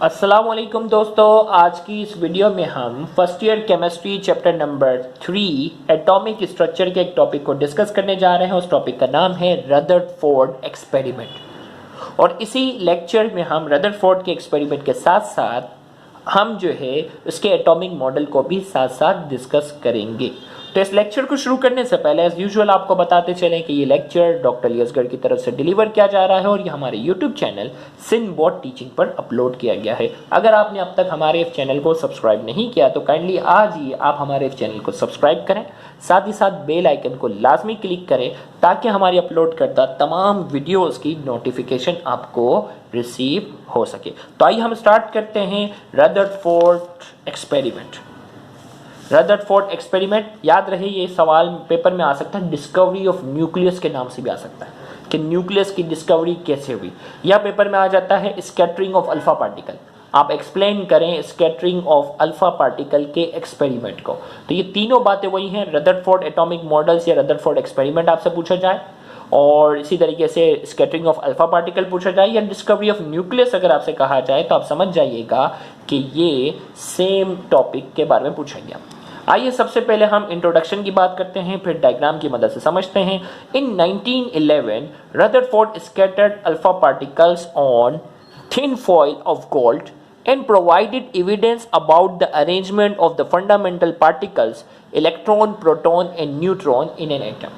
अस्सलामुअलैकुम दोस्तों, आज की इस वीडियो में हम first year chemistry chapter number 3 atomic structure के एक टॉपिक को डिस्कस करने जा रहे हैं। उस टॉपिक का नाम है रदरफोर्ड एक्सपेरिमेंट। और इसी लेक्चर में हम रदरफोर्ड के एक्सपेरिमेंट के साथ साथ हम जो है उसके एटॉमिक मॉडल को भी साथ साथ डिस्कस करेंगे। तो इस लेक्चर को शुरू करने से पहले एज यूजुअल आपको बताते चलें कि ये लेक्चर डॉक्टर लियसगढ़ की तरफ से डिलीवर किया जा रहा है और ये हमारे यूट्यूब चैनल सिनबॉट टीचिंग पर अपलोड किया गया है। अगर आपने अब तक हमारे इस चैनल को सब्सक्राइब नहीं किया तो काइंडली आज ही आप हमारे इस चैनल को सब्सक्राइब करें, साथ ही साथ बेल आइकन को लाजमी क्लिक करें ताकि हमारी अपलोड करता तमाम वीडियोस की नोटिफिकेशन आपको रिसीव हो सके। तो आइए हम स्टार्ट करते हैं रदरफोर्ड एक्सपेरिमेंट। रदरफोर्ड एक्सपेरिमेंट, याद रहे ये सवाल पेपर में आ सकता है, डिस्कवरी ऑफ न्यूक्लियस के नाम से भी आ सकता है कि न्यूक्लियस की डिस्कवरी कैसे हुई। या पेपर में आ जाता है स्कैटरिंग ऑफ अल्फा पार्टिकल, आप एक्सप्लेन करें स्कैटरिंग ऑफ अल्फा पार्टिकल के एक्सपेरिमेंट को। तो ये तीनों बातें वही हैं, रदरफोर्ड एटॉमिक मॉडल्स या रदरफोर्ड एक्सपेरिमेंट आपसे पूछा जाए और इसी तरीके से स्कैटरिंग ऑफ अल्फा पार्टिकल पूछा जाए या डिस्कवरी ऑफ न्यूक्लियस अगर आपसे कहा जाए तो आप समझ जाइएगा कि ये सेम टॉपिक के बारे में पूछा गया। आइए सबसे पहले हम इंट्रोडक्शन की बात करते हैं, फिर डायग्राम की मदद से समझते हैं। इन 1911 Rutherford scattered alpha particles on thin foil of gold and provided evidence about the arrangement of the fundamental particles electron, proton and neutron in an atom।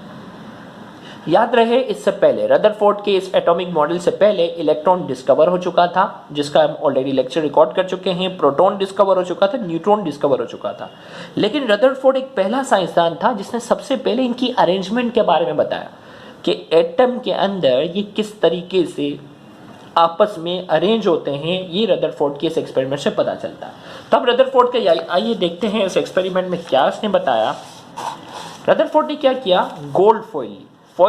याद रहे इससे पहले रदरफोर्ड के इस एटॉमिक मॉडल से पहले इलेक्ट्रॉन डिस्कवर हो चुका था जिसका हम ऑलरेडी लेक्चर रिकॉर्ड कर चुके हैं, प्रोटॉन डिस्कवर हो चुका था, न्यूट्रॉन डिस्कवर हो चुका था। लेकिन रदरफोर्ड एक पहला साइंसदान था जिसने सबसे पहले इनकी अरेंजमेंट के बारे में बताया कि एटम के अंदर ये किस तरीके से आपस में अरेंज होते हैं। ये रदरफोर्ड के इस एक्सपेरिमेंट से पता चलता है। तो अब रदरफोर्ड के आइए देखते हैं इस एक्सपेरिमेंट में क्या उसने बताया। रदरफोर्ड ने क्या किया, गोल्ड फॉइल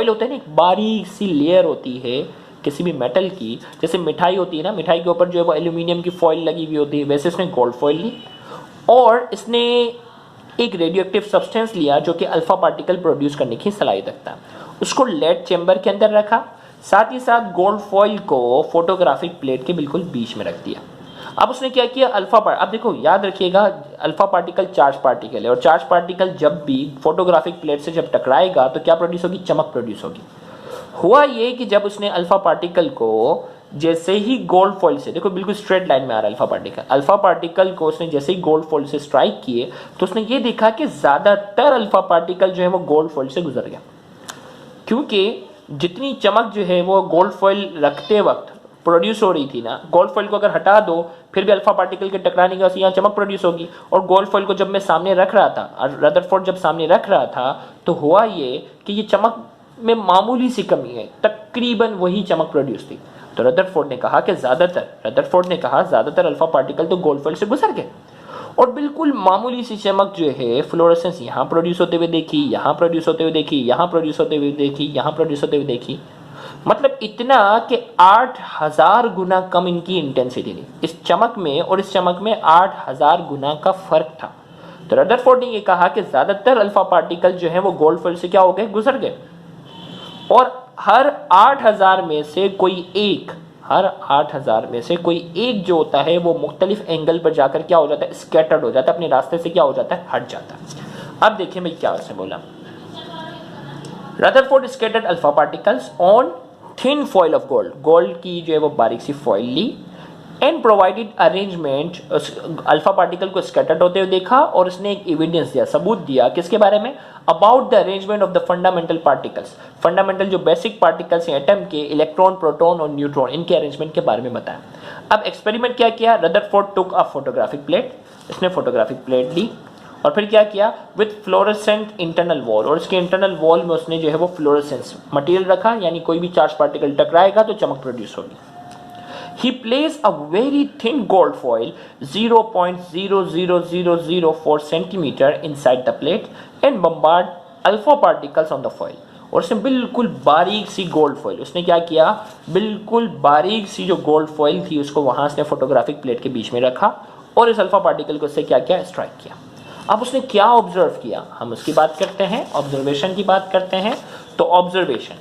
होता है ना, एक बारीक सी लेयर होती है किसी भी मेटल की, जैसे मिठाई होती है ना, मिठाई के ऊपर जो है वो एल्यूमिनियम की फॉइल लगी हुई होती है, वैसे इसने गोल्ड फॉइल ली और इसने एक रेडियो एक्टिव सब्सटेंस लिया जो कि अल्फा पार्टिकल प्रोड्यूस करने की सलाहियत रखता है, उसको लेड चेंबर के अंदर रखा, साथ ही साथ गोल्ड फॉइल को फोटोग्राफिक प्लेट के बिल्कुल बीच में रख दिया। अब उसने क्या किया, अब देखो याद रखिएगा अल्फा पार्टिकल चार्ज पार्टिकल है और चार्ज पार्टिकल जब भी फोटोग्राफिक प्लेट से जब टकराएगा तो क्या प्रोड्यूस होगी, चमक प्रोड्यूस होगी। हुआ ये कि जब उसने अल्फा पार्टिकल को जैसे ही गोल्ड फॉइल से, देखो बिल्कुल स्ट्रेट लाइन में आ रहा है अल्फा पार्टिकल को उसने जैसे ही गोल्ड फॉइल से स्ट्राइक किए तो उसने ये देखा कि ज्यादातर अल्फा पार्टिकल जो है वो गोल्ड फॉइल से गुजर गया, क्योंकि जितनी चमक जो है वो गोल्ड फॉइल रखते वक्त प्रोड्यूस हो रही थी ना, गोल्ड फॉइल को अगर हटा दो फिर भी अल्फा पार्टिकल के टकराने की वजह से यहाँ चमक प्रोड्यूस होगी। और गोल्ड फॉइल को जब मैं सामने रख रहा था और रदरफोर्ड जब सामने रख रहा था तो हुआ ये कि ये चमक में मामूली सी कमी है, तकरीबन वही चमक प्रोड्यूस थी। तो रदरफोर्ड ने कहा ज्यादातर अल्फा पार्टिकल तो गोल्ड फॉइल से गुजर गए और बिल्कुल मामूली सी चमक जो है फ्लोरेसेंस यहाँ प्रोड्यूस होते हुए देखी, यहाँ प्रोड्यूस होते हुए देखी, यहाँ प्रोड्यूस होते हुए देखी, यहाँ प्रोड्यूस होते हुए देखी। मतलब इतना कि 8000 गुना कम इनकी इंटेंसिटी थी इस चमक में और इस चमक में 8000 गुना का फर्क था। तो रदरफोर्ड ने ये कहा कि ज्यादातर अल्फा पार्टिकल जो है वो गोल्ड फॉइल से क्या हो गए, गुजर गए और हर 8000 में से कोई एक जो होता है वो मुख्तलिफ एंगल पर जाकर क्या हो जाता है, स्कैटर्ड हो जाता है, अपने रास्ते से क्या हो जाता है, हट जाता है। अब देखिए मैं क्या उसने बोला, Rutherford scattered alpha particles on thin foil of gold की जो है वो बारीक सी फॉइल ली and provided arrangement, alpha particle को स्कैटर्ड होते हुए देखा और उसने एक एविडेंस दिया, सबूत दिया किसके बारे में, about the arrangement of the fundamental particles, fundamental जो बेसिक पार्टिकल्स हैं एटम के, इलेक्ट्रॉन, प्रोटॉन और न्यूट्रॉन, इनके अरेंजमेंट के बारे में बताया। अब एक्सपेरिमेंट क्या किया, Rutherford took a photographic plate, इसने फोटोग्राफिक प्लेट ली और फिर क्या किया, विथ फ्लोरेसेंट इंटरनल वॉल, और इसके इंटरनल वॉल में उसने जो है वो फ्लोरेसेंस मटेरियल रखा, यानी कोई भी चार्ज पार्टिकल टकराएगा तो चमक प्रोड्यूस होगी। He placed a very thin gold foil 0.00004 centimeter inside the plate and bombard alpha particles on the foil। और उसने बिल्कुल बारीक सी गोल्ड फॉइल, उसने क्या किया, बिल्कुल बारीक सी जो गोल्ड फॉइल थी उसको वहां से फोटोग्राफिक प्लेट के बीच में रखा और इस अल्फा पार्टिकल को उससे क्या किया, स्ट्राइक किया। अब उसने क्या ऑब्जर्व किया, हम उसकी बात करते हैं, ऑब्जर्वेशन की बात करते हैं। तो observation,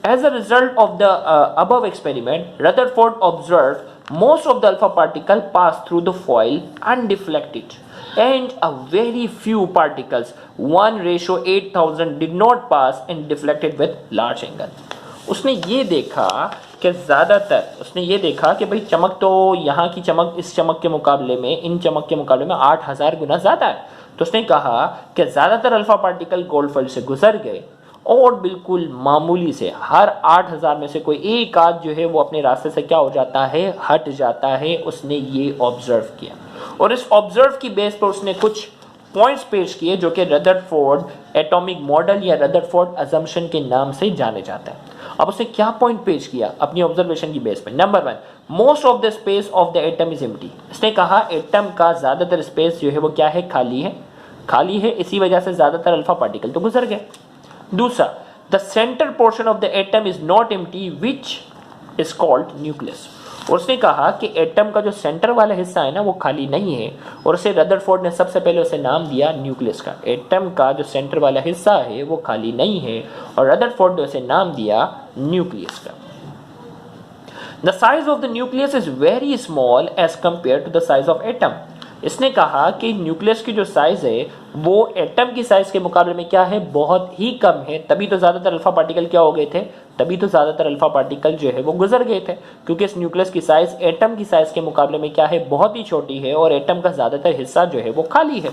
As a result of the above experiment, Rutherford observed most of the alpha particle pass through the foil undeflected, and a very few particles, 1:8000, did not pass and deflected with large angle. उसने ये देखा कि भाई चमक तो यहाँ की चमक इस चमक के मुकाबले में, इन चमक के मुकाबले में 8000 गुना ज़्यादा है। तो उसने कहा कि ज़्यादातर अल्फा पार्टिकल गोल्डफील्ड से गुजर गए और बिल्कुल मामूली से हर 8000 में से कोई एक आध जो है वो अपने रास्ते से क्या हो जाता है, हट जाता है। उसने ये ऑब्जर्व किया और इस ऑब्जर्व की बेस पर उसने कुछ पॉइंट्स पेश किए जो कि रदरफोर्ड एटॉमिक मॉडल या रदरफोर्ड अजम्पशन के नाम से जाने जाता है। अब उसने क्या पॉइंट पेश किया अपनी ऑब्जर्वेशन की बेस पर? Number 1, most of the space of the atom is empty. इसने कहा एटम का ज्यादातर स्पेस जो है वो क्या है, खाली है, इसी वजह से ज्यादातर अल्फा पार्टिकल तो गुजर गए। दूसरा, the centre portion of the atom is not empty which is called nucleus. और उसने कहा कि एटम का जो सेंटर वाला हिस्सा है ना वो खाली नहीं है, और उसे रदरफोर्ड ने सबसे पहले उसे नाम दिया न्यूक्लियस का। एटम का जो सेंटर वाला हिस्सा है वो खाली नहीं है और रदरफोर्ड ने उसे नाम दिया न्यूक्लियस का। The size of the nucleus is very small as compare to the size of atom. इसने कहा कि न्यूक्लियस की जो साइज है वो एटम की साइज के मुकाबले में क्या है, बहुत ही कम है। तभी तो ज्यादातर अल्फा पार्टिकल क्या हो गए थे, तभी तो ज्यादातर अल्फा पार्टिकल जो है वो गुजर गए थे, क्योंकि इस न्यूक्लियस की साइज एटम की साइज के मुकाबले में क्या है, बहुत ही छोटी है और एटम का ज्यादातर हिस्सा जो है वो खाली है।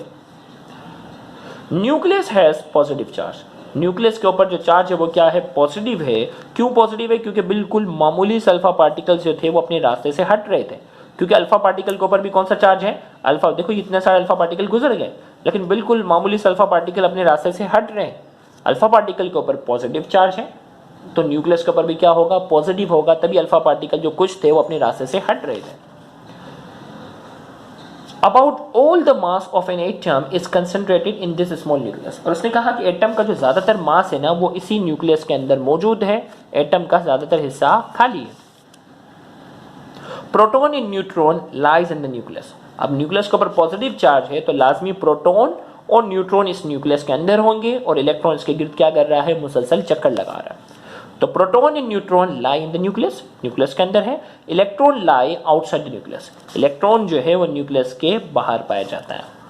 Nucleus has positive charge. Nucleus के ऊपर जो चार्ज है वो क्या है, पॉजिटिव है। क्यों पॉजिटिव है? क्योंकि बिल्कुल मामूली से अल्फा पार्टिकल्स जो थे वो अपने रास्ते से हट रहे थे, क्योंकि अल्फा पार्टिकल के ऊपर भी कौन सा चार्ज है, अल्फा। देखो इतने सारे अल्फा पार्टिकल गुजर गए, लेकिन बिल्कुल मामूली से अल्फा पार्टिकल अपने रास्ते से हट रहे हैं। अल्फा पार्टिकल के ऊपर पॉजिटिव चार्ज है तो न्यूक्लियस के ऊपर भी क्या होगा, पॉजिटिव होगा, तभी अल्फा पार्टिकल जो कुछ थे वो अपने रास्ते से हट रहे थे। About all the mass of an atom is concentrated in this small nucleus। और उसने कहा कि एटम का जो ज्यादातर मास है ना वो इसी न्यूक्लियस के अंदर मौजूद है, एटम का ज्यादातर हिस्सा खाली है। Proton and neutron lies in the nucleus. अब न्यूक्लियस के ऊपर पॉजिटिव चार्ज है तो लाजमी प्रोटॉन और न्यूट्रॉन इस न्यूक्लियस के अंदर होंगे और इलेक्ट्रॉन इसके गिर्द क्या कर रहा है, मुसलसल चक्कर लगा रहा है। तो proton and neutron lie in the nucleus, nucleus के अंदर है। Electron lie outside the nucleus, electron जो है वो न्यूक्लियस के बाहर पाया जाता है।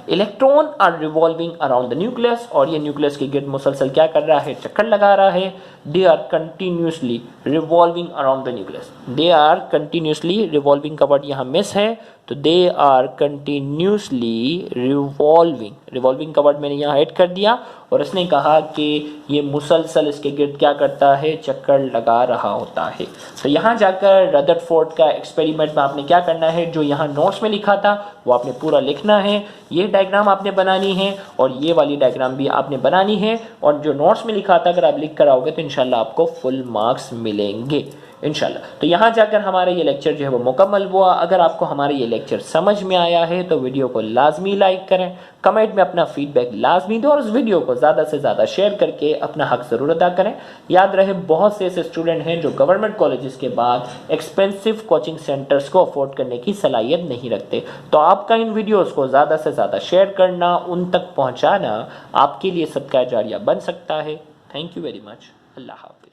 Electron are revolving around the nucleus, और ये न्यूक्लियस के गिर्द मुसलसल क्या कर रहा है, चक्कर लगा रहा है। They are continuously revolving around the nucleus, they are continuously, revolving का वर्ड यहाँ मिस है, तो they are continuously revolving, revolving का वर्ड मैंने यहाँ ऐड कर दिया। और इसने कहा कि ये मुसलसल इसके गिर्द क्या करता है, चक्कर लगा रहा होता है। तो यहाँ जाकर रदरफोर्ड का एक्सपेरिमेंट में आपने क्या करना है, जो यहाँ नोट्स में लिखा था वो आपने पूरा लिखना है। ये डायग्राम आपने बनानी है और ये वाली डायग्राम भी आपने बनानी है, और जो नोट्स में लिखा था अगर आप लिख कर आओगे तो इंशाल्लाह आपको फुल मार्क्स मिलेंगे इंशाल्लाह। तो यहाँ जाकर हमारा ये लेक्चर जो है वो मुकम्मल हुआ। अगर आपको हमारा ये लेक्चर समझ में आया है तो वीडियो को लाजमी लाइक करें, कमेंट में अपना फीडबैक लाजमी दो और उस वीडियो को ज़्यादा से ज़्यादा शेयर करके अपना हक ज़रूर अदा करें। याद रहे बहुत से ऐसे स्टूडेंट हैं जो गवर्नमेंट कॉलेजेस के बाद एक्सपेंसिव कोचिंग सेंटर्स को अफोर्ड करने की सलाहियत नहीं रखते, तो आपका इन वीडियोज़ को ज़्यादा से ज़्यादा शेयर करना, उन तक पहुँचाना आपके लिए सदका जारिया बन सकता है। Thank you very much. अल्लाह हाफ़िज़।